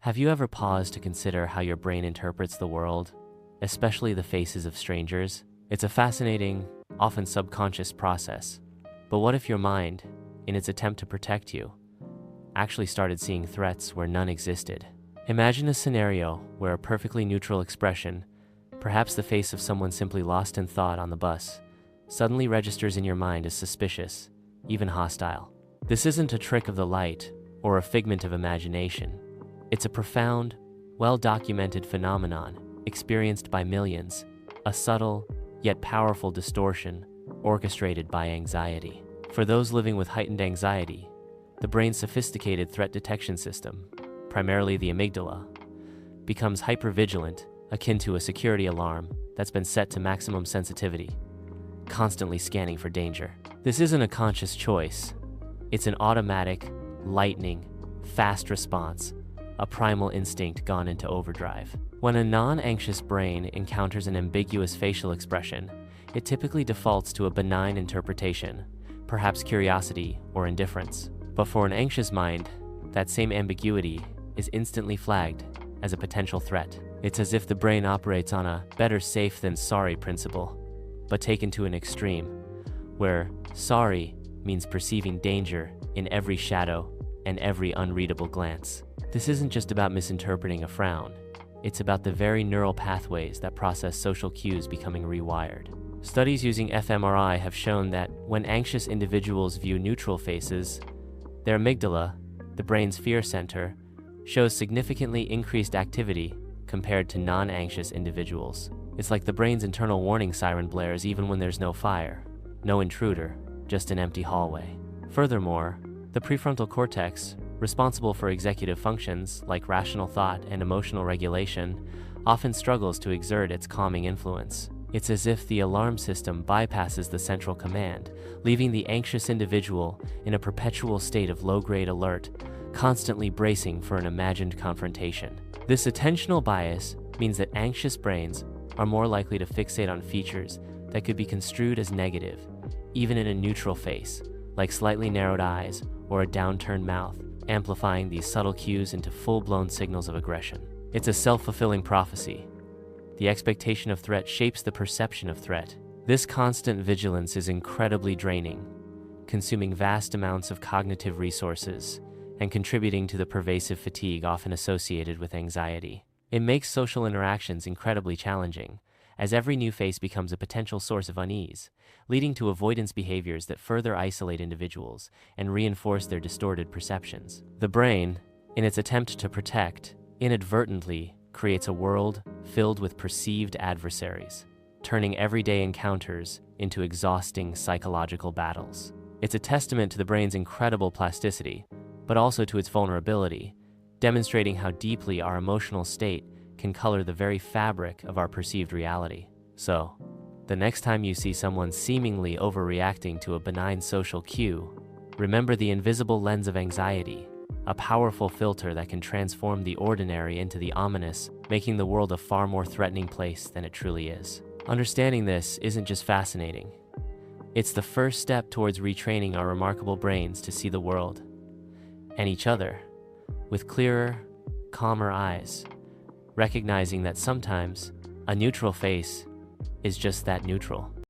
Have you ever paused to consider how your brain interprets the world, especially the faces of strangers? It's a fascinating, often subconscious process. But what if your mind, in its attempt to protect you, actually started seeing threats where none existed? Imagine a scenario where a perfectly neutral expression, perhaps the face of someone simply lost in thought on the bus, suddenly registers in your mind as suspicious, even hostile. This isn't a trick of the light or a figment of imagination. It's a profound, well-documented phenomenon experienced by millions, a subtle yet powerful distortion orchestrated by anxiety. For those living with heightened anxiety, the brain's sophisticated threat detection system, primarily the amygdala, becomes hypervigilant, akin to a security alarm that's been set to maximum sensitivity, constantly scanning for danger. This isn't a conscious choice. It's an automatic, lightning, fast response, a primal instinct gone into overdrive. When a non-anxious brain encounters an ambiguous facial expression, it typically defaults to a benign interpretation, perhaps curiosity or indifference. But for an anxious mind, that same ambiguity is instantly flagged as a potential threat. It's as if the brain operates on a better safe than sorry principle, but taken to an extreme, where sorry means perceiving danger in every shadow and every unreadable glance. This isn't just about misinterpreting a frown. It's about the very neural pathways that process social cues becoming rewired. Studies using fMRI have shown that when anxious individuals view neutral faces, their amygdala, the brain's fear center, shows significantly increased activity compared to non-anxious individuals. It's like the brain's internal warning siren blares even when there's no fire, no intruder, just an empty hallway. Furthermore, the prefrontal cortex, responsible for executive functions like rational thought and emotional regulation, often struggles to exert its calming influence. It's as if the alarm system bypasses the central command, leaving the anxious individual in a perpetual state of low-grade alert, constantly bracing for an imagined confrontation. This attentional bias means that anxious brains are more likely to fixate on features that could be construed as negative, even in a neutral face, like slightly narrowed eyes or a downturned mouth, amplifying these subtle cues into full-blown signals of aggression. It's a self-fulfilling prophecy. The expectation of threat shapes the perception of threat. This constant vigilance is incredibly draining, consuming vast amounts of cognitive resources and contributing to the pervasive fatigue often associated with anxiety. It makes social interactions incredibly challenging, as every new face becomes a potential source of unease, leading to avoidance behaviors that further isolate individuals and reinforce their distorted perceptions. The brain, in its attempt to protect, inadvertently creates a world filled with perceived adversaries, turning everyday encounters into exhausting psychological battles. It's a testament to the brain's incredible plasticity, but also to its vulnerability, demonstrating how deeply our emotional state can color the very fabric of our perceived reality. So, the next time you see someone seemingly overreacting to a benign social cue, remember the invisible lens of anxiety, a powerful filter that can transform the ordinary into the ominous, making the world a far more threatening place than it truly is. Understanding this isn't just fascinating. It's the first step towards retraining our remarkable brains to see the world and each other with clearer, calmer eyes, recognizing that sometimes a neutral face is just that, neutral.